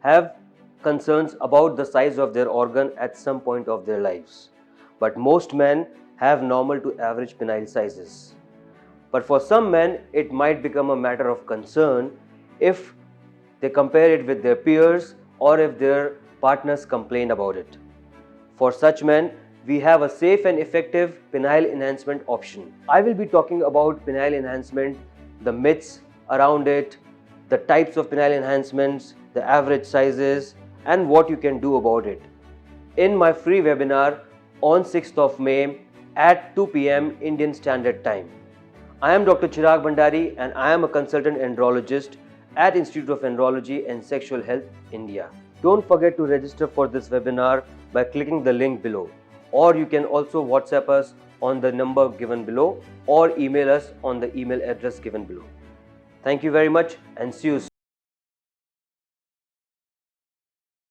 have concerns about the size of their organ at some point of their lives. But most men have normal to average penile sizes. But for some men, it might become a matter of concern if they compare it with their peers or if their partners complain about it. For such men, we have a safe and effective penile enhancement option. I will be talking about penile enhancement, the myths around it, the types of penile enhancements, the average sizes, and what you can do about it in my free webinar on 6th of May at 2 p.m. Indian Standard Time. I am Dr. Chirag Bhandari and I am a consultant andrologist at Institute of Andrology and Sexual Health, India. Don't forget to register for this webinar by clicking the link below, or you can also WhatsApp us on the number given below or email us on the email address given below. Thank you very much and see you soon.